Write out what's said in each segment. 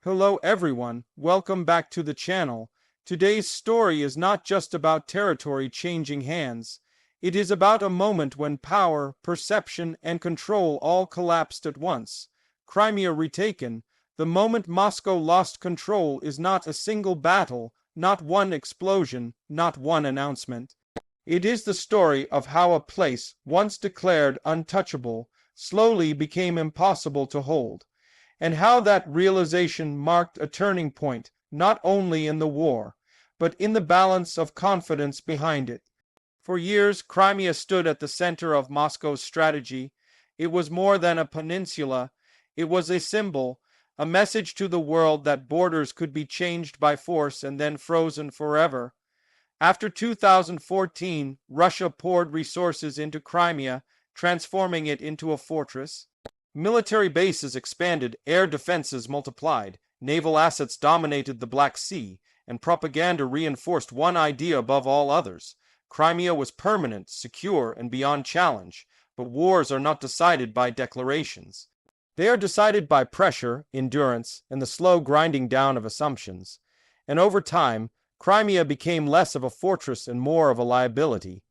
Hello everyone, welcome back to the channel. Today's story is not just about territory changing hands. It is about a moment when power, perception, and control all collapsed at once. Crimea Retaken, the moment Moscow lost control, is not a single battle, not one explosion, not one announcement. It is the story of how a place, once declared untouchable, slowly became impossible to hold, and how that realization marked a turning point not only in the war, but in the balance of confidence behind it. For years, Crimea stood at the center of Moscow's strategy. It was more than a peninsula. It was a symbol, a message to the world that borders could be changed by force and then frozen forever. After 2014, Russia poured resources into Crimea, transforming it into a fortress. Military bases expanded, air defenses multiplied, naval assets dominated the Black Sea, and propaganda reinforced one idea above all others. Crimea was permanent, secure, and beyond challenge, but wars are not decided by declarations. They are decided by pressure, endurance, and the slow grinding down of assumptions. And over time, Crimea became less of a fortress and more of a liability.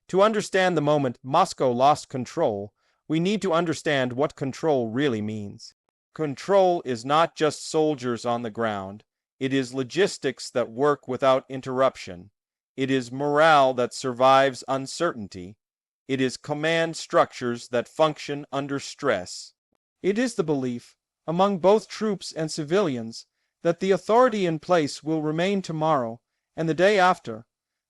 To understand the moment Moscow lost control, we need to understand what control really means. Control is not just soldiers on the ground. It is logistics that work without interruption. It is morale that survives uncertainty. It is command structures that function under stress. It is the belief, among both troops and civilians, that the authority in place will remain tomorrow and the day after.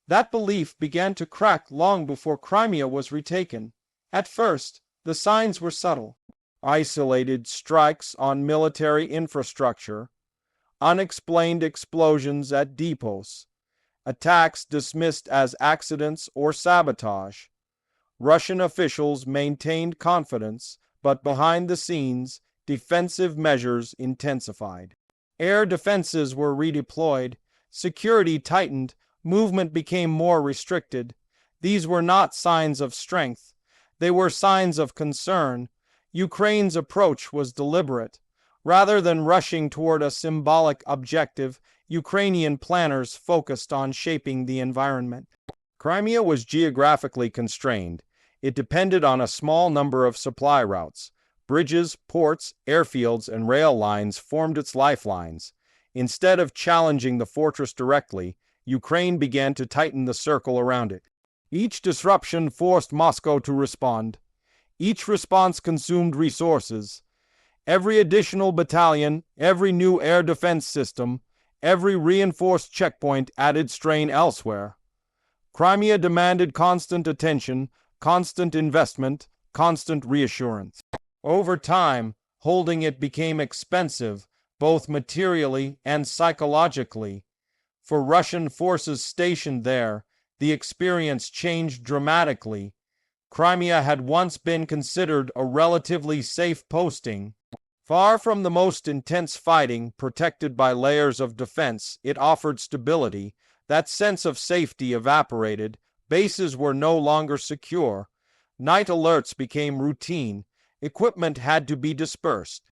That belief began to crack long before Crimea was retaken. At first, the signs were subtle. Isolated strikes on military infrastructure, unexplained explosions at depots, attacks dismissed as accidents or sabotage. Russian officials maintained confidence, but behind the scenes, defensive measures intensified. Air defenses were redeployed, security tightened, movement became more restricted. These were not signs of strength. They were signs of concern. Ukraine's approach was deliberate. Rather than rushing toward a symbolic objective, Ukrainian planners focused on shaping the environment. Crimea was geographically constrained. It depended on a small number of supply routes. Bridges, ports, airfields, and rail lines formed its lifelines. Instead of challenging the fortress directly, Ukraine began to tighten the circle around it. Each disruption forced Moscow to respond. Each response consumed resources. Every additional battalion, every new air defense system, every reinforced checkpoint added strain elsewhere. Crimea demanded constant attention, constant investment, constant reassurance. Over time, holding it became expensive, both materially and psychologically. For Russian forces stationed there, the experience changed dramatically. Crimea had once been considered a relatively safe posting. Far from the most intense fighting, protected by layers of defense, it offered stability. That sense of safety evaporated. Bases were no longer secure. Night alerts became routine. Equipment had to be dispersed.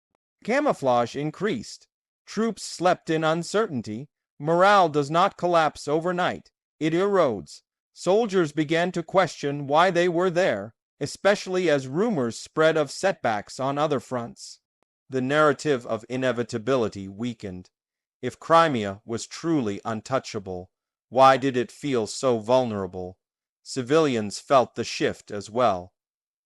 Camouflage increased. Troops slept in uncertainty. Morale does not collapse overnight. It erodes. Soldiers began to question why they were there, especially as rumors spread of setbacks on other fronts. The narrative of inevitability weakened. If Crimea was truly untouchable, why did it feel so vulnerable? Civilians felt the shift as well.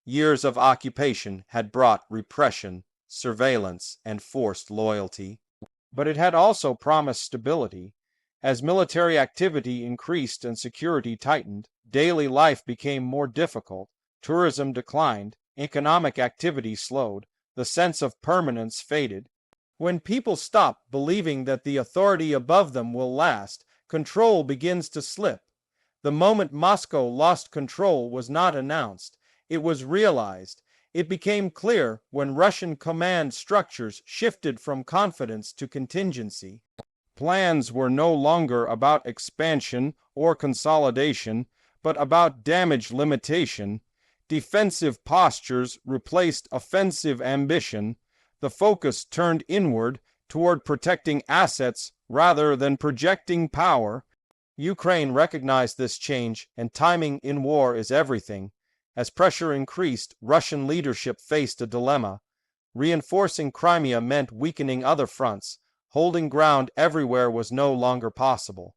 Years of occupation had brought repression, surveillance, and forced loyalty. But it had also promised stability. As military activity increased and security tightened, daily life became more difficult. Tourism declined, economic activity slowed, the sense of permanence faded. When people stop believing that the authority above them will last, control begins to slip. The moment Moscow lost control was not announced. It was realized. It became clear when Russian command structures shifted from confidence to contingency. Plans were no longer about expansion or consolidation, but about damage limitation. Defensive postures replaced offensive ambition. The focus turned inward toward protecting assets rather than projecting power. Ukraine recognized this change, and timing in war is everything. As pressure increased, Russian leadership faced a dilemma. Reinforcing Crimea meant weakening other fronts. Holding ground everywhere was no longer possible.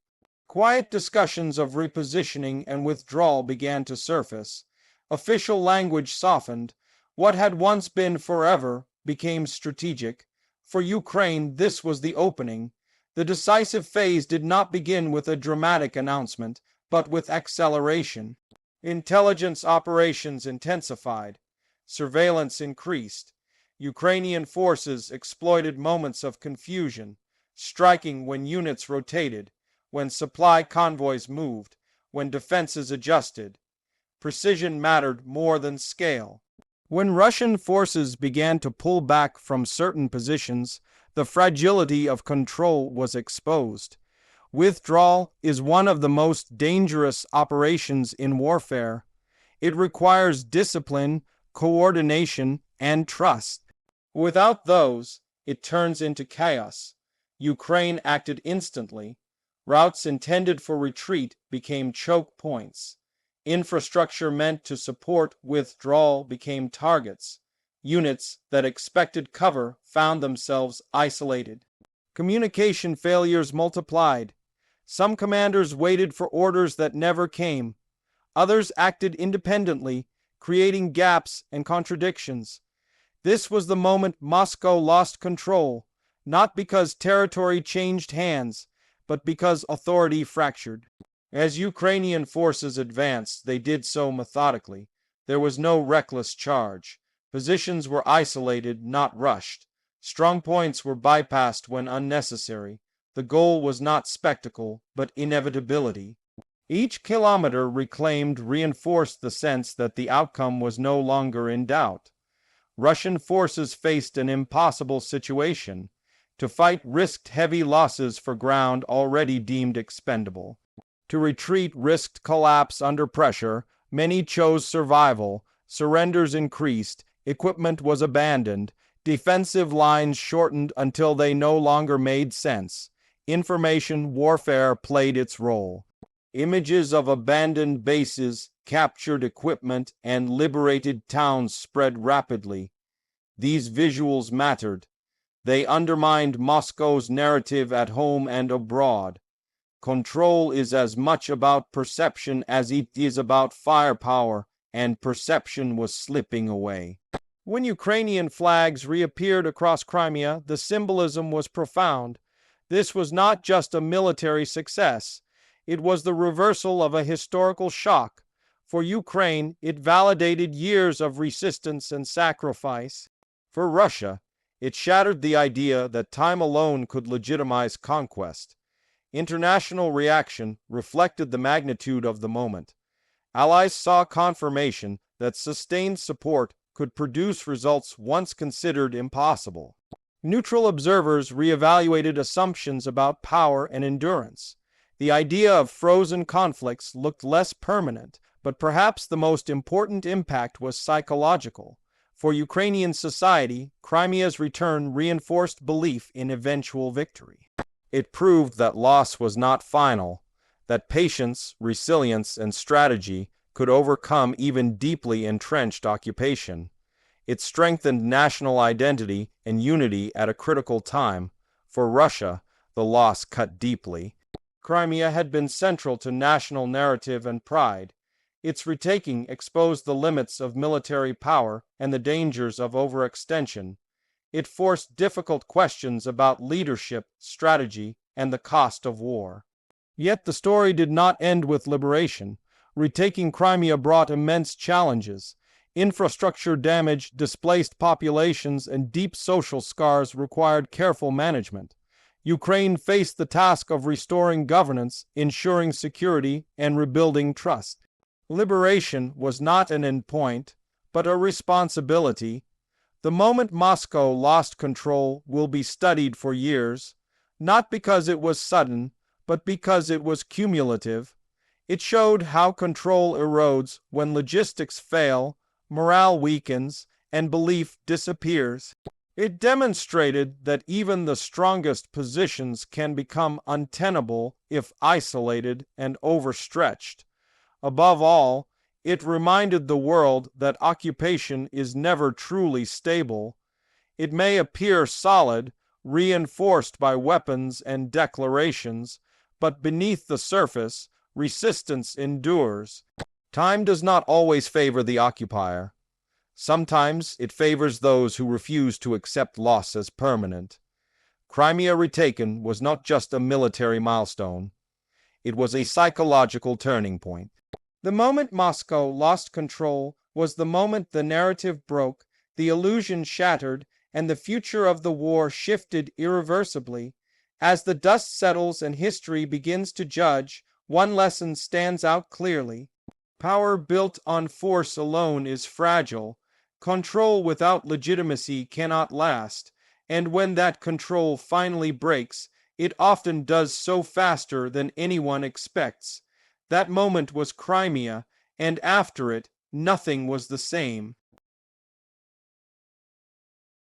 Quiet discussions of repositioning and withdrawal began to surface. Official language softened. What had once been forever became strategic. For Ukraine, this was the opening. The decisive phase did not begin with a dramatic announcement, but with acceleration. Intelligence operations intensified. Surveillance increased. Ukrainian forces exploited moments of confusion, striking when units rotated, when supply convoys moved, when defenses adjusted. Precision mattered more than scale. When Russian forces began to pull back from certain positions, the fragility of control was exposed. Withdrawal is one of the most dangerous operations in warfare. It requires discipline, coordination, and trust. Without those, it turns into chaos. Ukraine acted instantly. Routes intended for retreat became choke points. Infrastructure meant to support withdrawal became targets. Units that expected cover found themselves isolated. Communication failures multiplied. Some commanders waited for orders that never came. Others acted independently, creating gaps and contradictions. This was the moment Moscow lost control, not because territory changed hands, but because authority fractured. As Ukrainian forces advanced, they did so methodically. There was no reckless charge. Positions were isolated, not rushed. Strong points were bypassed when unnecessary. The goal was not spectacle, but inevitability. Each kilometer reclaimed reinforced the sense that the outcome was no longer in doubt. Russian forces faced an impossible situation. To fight risked heavy losses for ground already deemed expendable. To retreat risked collapse under pressure. Many chose survival. Surrenders increased. Equipment was abandoned. Defensive lines shortened until they no longer made sense. Information warfare played its role. Images of abandoned bases, captured equipment, and liberated towns spread rapidly. These visuals mattered. They undermined Moscow's narrative at home and abroad. Control is as much about perception as it is about firepower, and perception was slipping away. When Ukrainian flags reappeared across Crimea, the symbolism was profound. This was not just a military success. It was the reversal of a historical shock. For Ukraine, it validated years of resistance and sacrifice. For Russia, it shattered the idea that time alone could legitimize conquest. International reaction reflected the magnitude of the moment. Allies saw confirmation that sustained support could produce results once considered impossible. Neutral observers reevaluated assumptions about power and endurance. The idea of frozen conflicts looked less permanent, but perhaps the most important impact was psychological. For Ukrainian society, Crimea's return reinforced belief in eventual victory. It proved that loss was not final, that patience, resilience, and strategy could overcome even deeply entrenched occupation. It strengthened national identity and unity at a critical time. For Russia, the loss cut deeply. Crimea had been central to national narrative and pride. Its retaking exposed the limits of military power and the dangers of overextension. It forced difficult questions about leadership, strategy, and the cost of war. Yet the story did not end with liberation. Retaking Crimea brought immense challenges. Infrastructure damage, displaced populations, and deep social scars required careful management. Ukraine faced the task of restoring governance, ensuring security, and rebuilding trust. Liberation was not an endpoint, but a responsibility. The moment Moscow lost control will be studied for years, not because it was sudden, but because it was cumulative. It showed how control erodes when logistics fail, morale weakens, and belief disappears. It demonstrated that even the strongest positions can become untenable if isolated and overstretched. Above all, it reminded the world that occupation is never truly stable. It may appear solid, reinforced by weapons and declarations, but beneath the surface, resistance endures. Time does not always favor the occupier. Sometimes it favors those who refuse to accept loss as permanent. Crimea Retaken was not just a military milestone. It was a psychological turning point. The moment Moscow lost control was the moment the narrative broke, the illusion shattered, and the future of the war shifted irreversibly. As the dust settles and history begins to judge, one lesson stands out clearly. Power built on force alone is fragile. Control without legitimacy cannot last, and when that control finally breaks, it often does so faster than anyone expects. That moment was Crimea, and after it, nothing was the same.